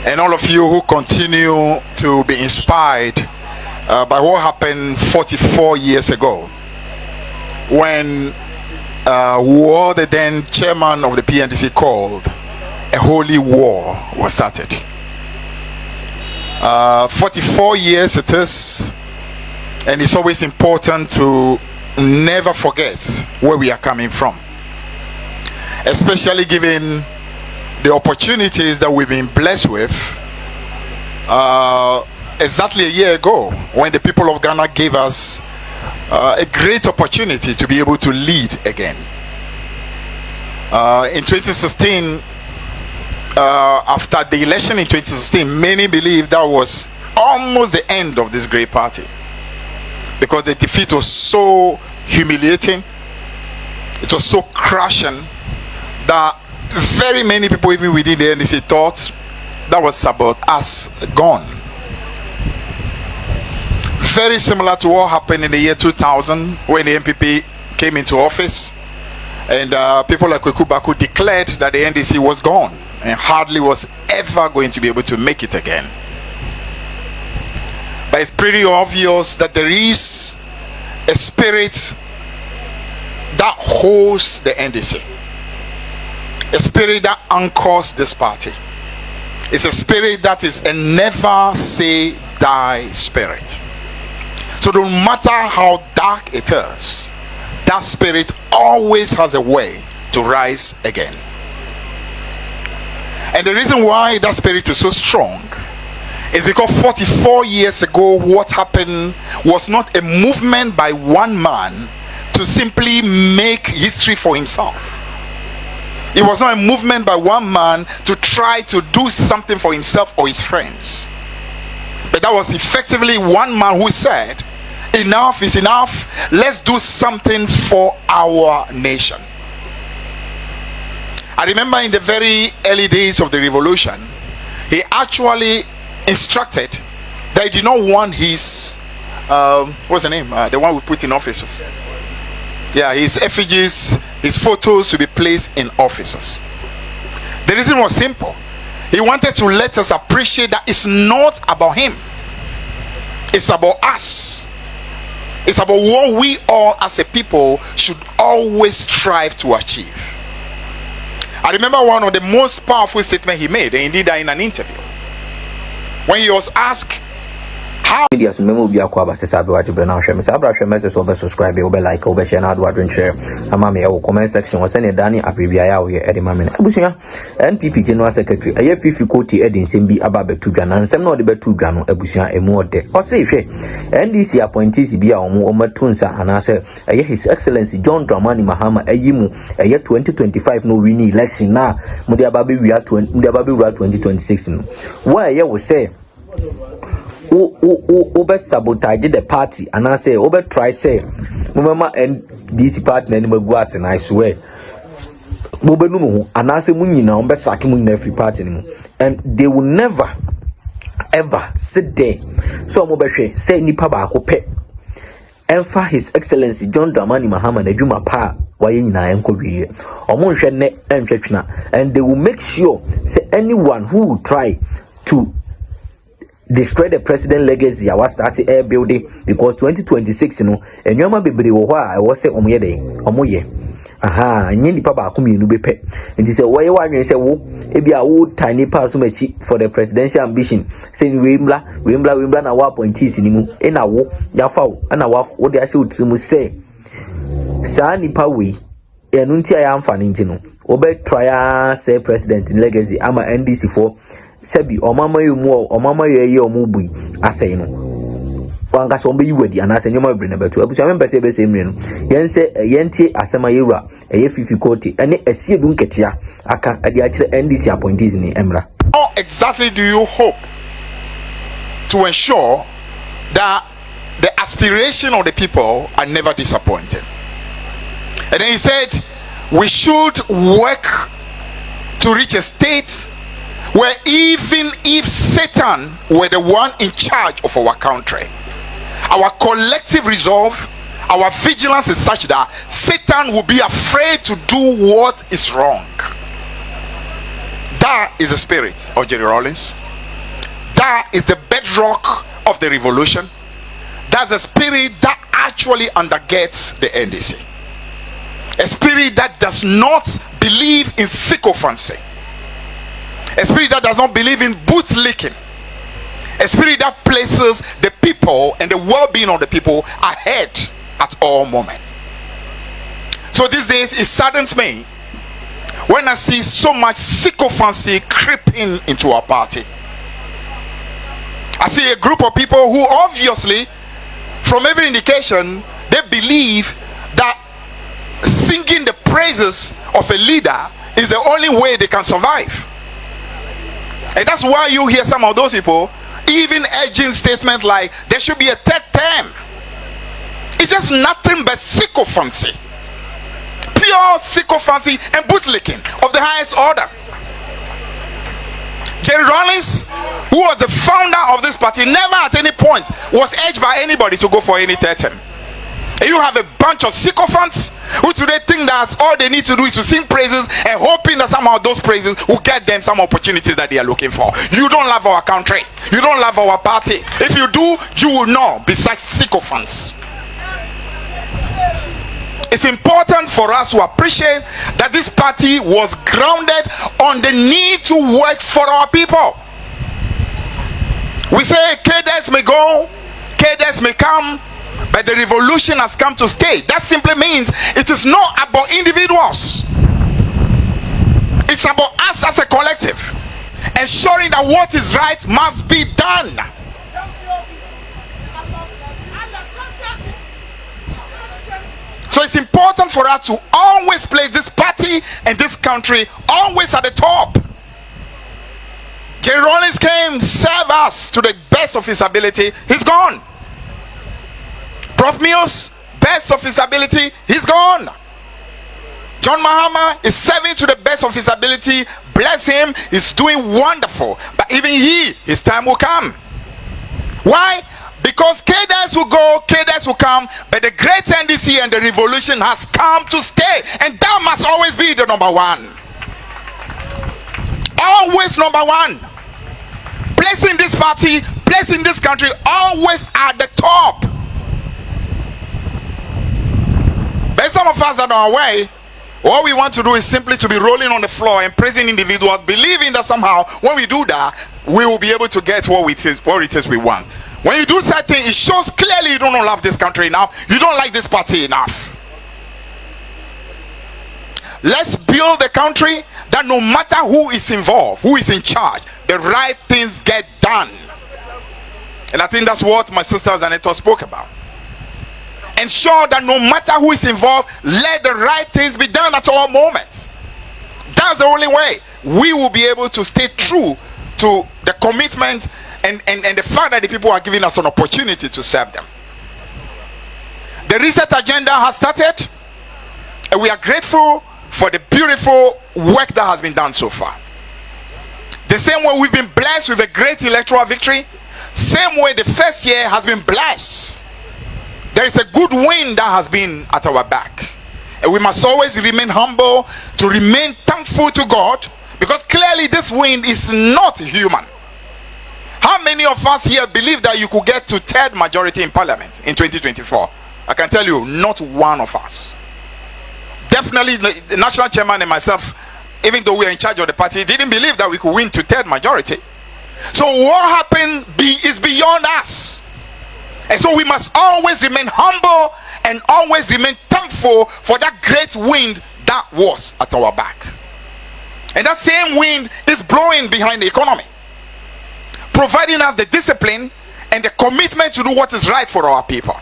and all of you who continue to be inspired by what happened 44 years ago when Wode, the then chairman of the PNDC, called a holy war was started. 44 years it is, and it's always important to never forget where we are coming from, especially given the opportunities that we've been blessed with. Exactly a year ago, when the people of Ghana gave us a great opportunity to be able to lead again. In 2016, after the election in 2016, many believe that was almost the end of this great party, because the defeat was so humiliating, it was so crushing, that very many people even within the NDC thought that was about us gone. Very similar to what happened in the year 2000 when the MPP came into office, and people like Kwaku declared that the NDC was gone and hardly was ever going to be able to make it again. But it's pretty obvious that there is a spirit that holds the NDC, a spirit that anchors this party. It's a spirit that is a never say die spirit. So no matter how dark it is, that spirit always has a way to rise again. And the reason why that spirit is so strong is because 44 years ago, what happened was not a movement by one man to simply make history for himself. It was not a movement by one man to try to do something for himself or his friends. But that was effectively one man who said, enough is enough, let's do something for our nation. I remember in the very early days of the revolution, he actually instructed that he did not want his what's the name, the one we put in offices, his effigies, his photos to be placed in offices. The reason was simple. He wanted to let us appreciate that it's not about him, it's about us. It's about what we all as a people should always strive to achieve. I remember one of the most powerful statements he made, and he did that in an interview, when he was asked how media so memo bia kwa basesa be wajibre na hwe me sa abra hwe message so be subscribe be like be share na do adwen share ama me e comment section wose ne dani abrebia ya wo ye edema me abusuya NPP general secretary aye fifi koti edin sem bi aba betu dwa na nsem na ode betu dwa no abusuya emu ode o se hwe NDC appointees bi a omo matunsa anase aye his excellency John Dramani Mahama ayimu aye 2025 no win election na mudi aba be wi 2026 no wa aye wo se over sabotage the party and I say over try say mama NDC party na magu ase na I swear mo benu mo and I say munyina on be sack munyina every party ni and they will never ever sit there so mo be hwe say nipa ba ko pe emfa his excellency John Dramani Mahama na dwuma pa waye nyina enkowie omo hwe ne entwetwena and they will make sure say anyone who will try to destroy the president legacy. Yawa started air building because 2026 no enwama bebre wo ho a wo se omoye den omoye aha nyi nipa ba ko mienu bepe nti se wo ye wanwen se wo e bia wo tiny pass so machi for the presidential ambition say ni wembla na wa appointees ni mu e na wo yafa wo na wo de ase utiri mu say sa nipa we enu nti aya amfa ni nti no obe try say president legacy ama NDC for sebi omama yemu omama ye omubui asay no wanga so mbe yiwadi anase nyoma bre na beto abusu amemba se be se mre no yense yentie asema yewura eye fifi kote ene asie du nketia aka ade a kire NDC appointees ni emra. How exactly do you hope to ensure that the aspiration of the people are never disappointed? And then he said we should work to reach a state where even if Satan were the one in charge of our country, our collective resolve, our vigilance is such that Satan will be afraid to do what is wrong. That is the spirit of Jerry Rawlings. that is the bedrock of the revolution. That's the spirit that actually undergirds the NDC. A spirit that does not believe in sycophancy. A spirit that does not believe in bootlicking. A spirit that places the people and the well-being of the people ahead at all moments. So these days it saddens me when I see so much sycophancy creeping into our party. I see a group of people who obviously, from every indication, they believe that singing the praises of a leader is the only way they can survive. And that's why you hear some of those people even urging statements like there should be a third term. It's just nothing but sycophancy. Pure sycophancy and bootlicking of the highest order. Jerry Rawlings, who was the founder of this party, never at any point was urged by anybody to go for any third term. And you have a bunch of sycophants who today think that all they need to do is to sing praises and hoping that somehow those praises will get them some opportunities that they are looking for. You don't love our country. You don't love our party. If you do, you will know besides sycophants. It's important for us to appreciate that this party was grounded on the need to work for our people. We say cadres may go, cadres may come, but the revolution has come to stay. That simply means it is not about individuals. It's about us as a collective, ensuring that what is right must be done. So it's important for us to always place this party and this country always at the top. Jerry Rawlings came, serve us to the best of his ability. He's gone. Prof Mills, best of his ability, he's gone. John Mahama is serving to the best of his ability. Bless him, he's doing wonderful. But even his time will come. Why? Because cadres will go, cadres will come, but the great NDC and the revolution has come to stay. And that must always be the number one. Always number one. Placing this party, placing this country always at the top. But some of us that are away, all we want to do is simply to be rolling on the floor and praising individuals, believing that somehow when we do that, we will be able to get what it is we want. When you do something, it shows clearly you don't love this country enough, you don't like this party enough. Let's build a country that no matter who is involved, who is in charge, the right things get done. And I think that's what my sister Zanetto spoke about. Ensure that no matter who is involved, let the right things be done at all moments. That's the only way we will be able to stay true to the commitment and the fact that the people are giving us an opportunity to serve them. The reset agenda has started, and we are grateful for the beautiful work that has been done so far. The same way we've been blessed with a great electoral victory, same way the first year has been blessed. There is a good wind that has been at our back, and we must always remain humble, to remain thankful to God, because clearly this wind is not human. How many of us here believe that you could get to third majority in parliament in 2024? I can tell you, not one of us. Definitely the national chairman and myself, even though we are in charge of the party, didn't believe that we could win to third majority. So what happened is beyond us. And so we must always remain humble and always remain thankful for that great wind that was at our back. And that same wind is blowing behind the economy, providing us the discipline and the commitment to do what is right for our people.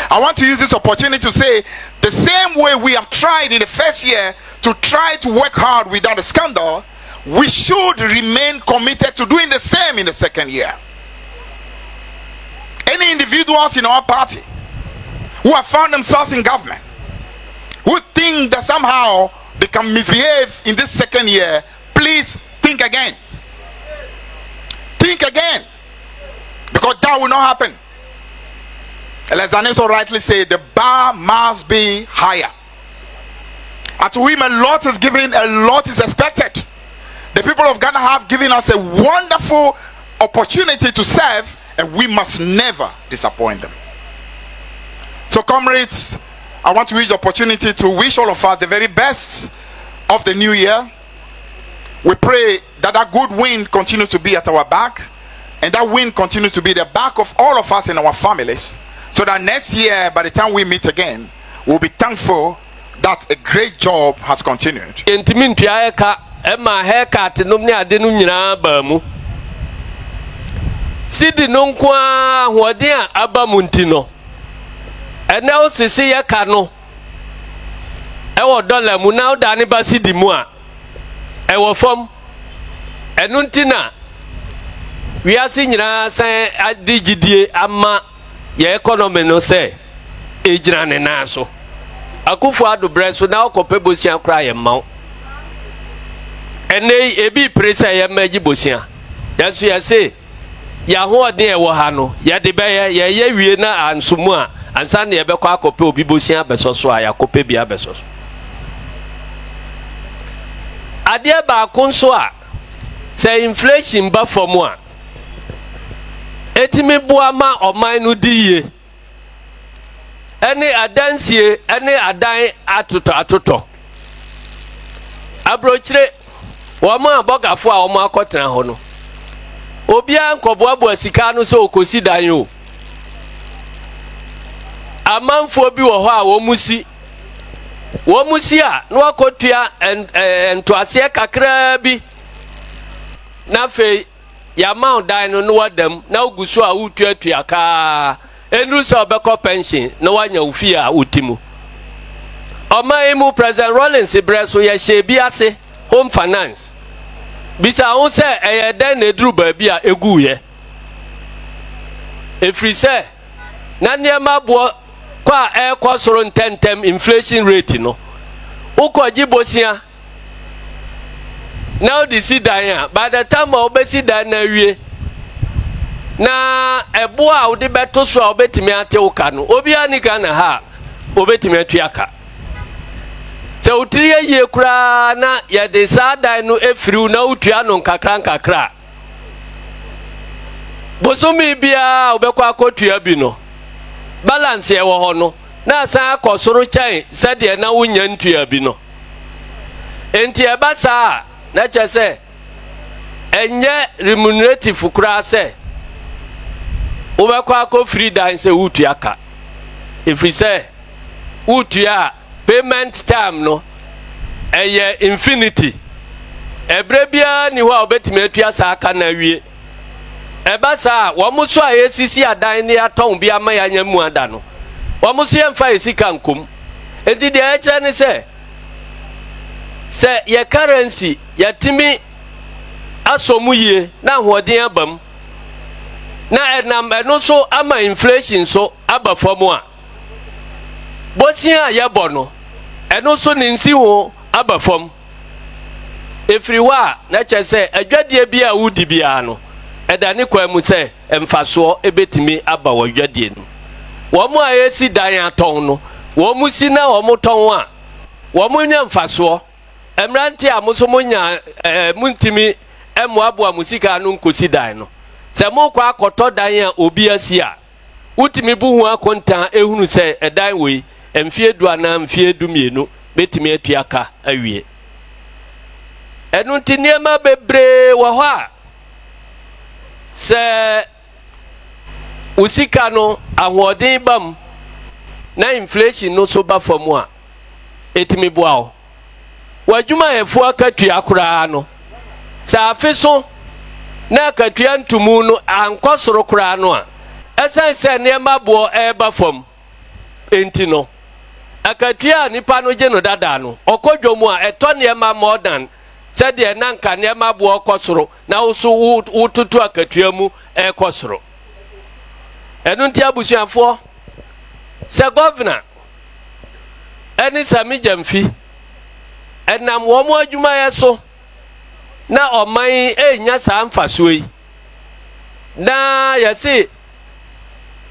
I want to use this opportunity to say, the same way we have tried in the first year to try to work hard without a scandal, we should remain committed to doing the same in the second year. Any individuals in our party who have found themselves in government, who think that somehow they can misbehave in this second year, please think again. Think again, because that will not happen. And as Zanetto rightly said, the bar must be higher. And to him, a lot is given, a lot is expected. The people of Ghana have given us a wonderful opportunity to serve, and we must never disappoint them. So, comrades, I want to use the opportunity to wish all of us the very best of the new year. We pray that that good wind continues to be at our back, and that wind continues to be the back of all of us in our families, so that next year, by the time we meet again, we'll be thankful that a great job has continued. Sidi nonkwa hoden abamunti no ene osisi ye ka no e wo dollar mu na oda ne ba sidi mu a e wo fom enu ntina wiase nyina san adigidie ama ye economy no se ejira ne na so Akuffo Addo breso na okope bosia kra ye maw ene ebi presa ye maji bosia yanso ye se ya ho de e wo ha no ya de be ye wie na ansumu a ansa na ye be kwa akope obi bosia besoso a yakope bia besoso ade ba konso a se inflation ba fomu a etimi bua ma oman no diye ene adansie ene adan atoto abrochire wo ma abogafo a wo ma akotena ho no obia nkoboabo asika no so okosi dan o amanfo bi wo ho a wo musi a no akotua entoase kakra bi na fe ya ma dan no wadam na oguso a utuatua ka enru so obekọ pension na wanya ufi a utimu omaimu president Rollins breso ya shebi ase home finance bisa ho se eyeden na eduru ba bi a egu ye efri se na niema bo kwa ekosoro ntentem inflation rate no ukoji bosia now the sidan ya by the time obesi dan na wie na ebo a odi beto so a obetimi ate uka no obi anika na ha obetimi atuaka se utiriye ye kura na ye de sadan no efriu na utua no nkakra bosumi bia obekwa akotua bi no balance ye wo ho no na san akosoro chan se de na wunya ntua bi no enti e basa na chese enye remunerative kura se ubekwa ko free dance utua ka if we say utua payment time no eye infinity ebrebia ni wa obetime atua sa aka na wie ebasa wo muso a esisi adan ni aton bia ma ya nyamu ada no wo muso ye mfa esika nkom enti de eche ni se ye currency ya timi asomuye na hoden abam na enam eno so ama inflation so abafomu a bosia ya bono eno so ninsi wo abafom efriwa na chese adwadie bia wudi bia no edani kwamu se emfaso ebetimi aba wadwadie no wo mu ayesi dan aton no wo mu si na wo mu ton a wo mu nya mfaso emranti amuso mu nya muntimi emu musika no nkosi dan no se mo kwa akoto dan a obi asi a utimi bu hu akonta ehunu se edan we emfie du na emfie du mienu betimi atuaka awie enu ntiema bebre wo ho a se usika no ahoden bam na inflation no so ba famu a etimi boa wadwuma efu akatua akura no sa afeso na akatua ntumu no ankosoro kura no a esense niema bo eba fam enti no akatua nipa no je no dada no okodwomu a eto niema more than said de nanka niema bo okosoro na usu ututu akatua mu ekosoro enu nti abusuafo se governor eni sami jamfi enam wo mu adwuma yeso na oman enya sa mfaso yi na yesi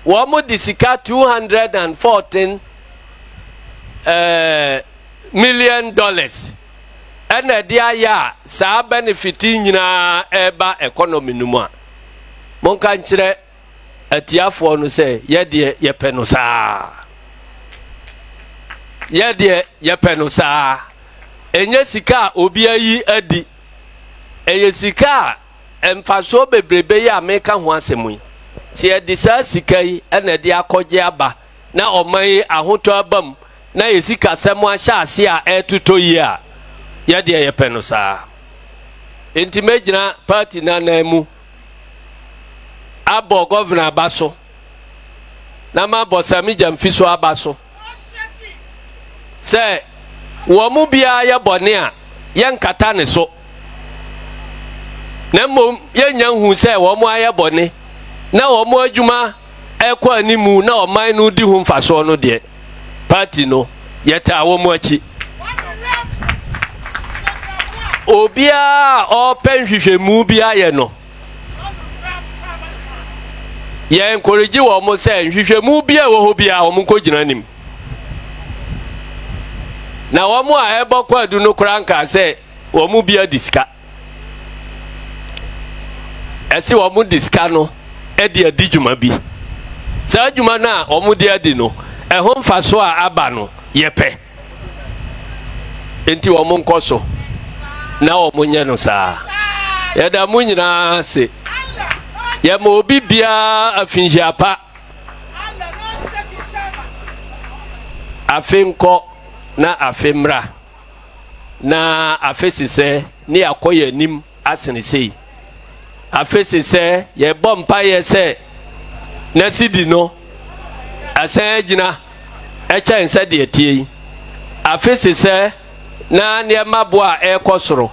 wo mu disika $214 million ena dia ya sa benefit nyina eba economy numu a monka nkyerɛ atiafoɔ no sɛ yɛdeɛ yɛpɛ no saa yɛdeɛ yɛpɛ no saa ɛnyɛ sika a obi ayi adi ɛyɛ sika a mfasoɔ bebrebe yi a meka ho asɛm yi sɛ yɛde saa sika yi ɛna de akɔgye aba na ɔman yi ahotɔ aba mu na yɛ sika sɛm ahyɛ ase a ɛtotɔ yi a yɛdeɛ yɛpɛ no saa enti mɛgyina party nanan mu abɔ governor aba so na mabɔ sami gyamfi so aba so sɛ wɔn mu biara yɛ bɔne a yɛnkata ne so na mmom yɛnya hu sɛ wɔn mu ayɛ bɔne na wɔn mu adwuma ɛkɔ animu na ɔman no di ho mfasoɔ no deɛ party no yɛtaa wɔn mu akyi obiara ɔpɛ nhwehwɛmu bi ayɛ no yɛn encourage wɔn sɛ nhwehwɛmu bi a ɛwɔ hɔ biara wɔn nkɔ gyina anim na wɔn a ɛbɔ kwadu no kora nka sɛ wɔn bi adi sika ɛsi wɔn di sika no ɛdi adi dwuma bi saa dwuma no a wɔn di adi no ɛho mfaso a aba no yɛpɛ enti wɔn nkɔ so na wɔn nyɛ no saa yɛda mu nyinaa se yɛma obi biara afinhyiapa afe nkɔ na afe mmra na afe sisɛ ne akɔ yɛ anim asene sei afe sisɛ yɛbɔ mpaeɛ sɛ na sidi no asan agyina ɛkyɛn sɛ deɛ tie yi afe sisɛ na nneɛma boa ɛrekɔ soro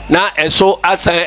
na ɛso asan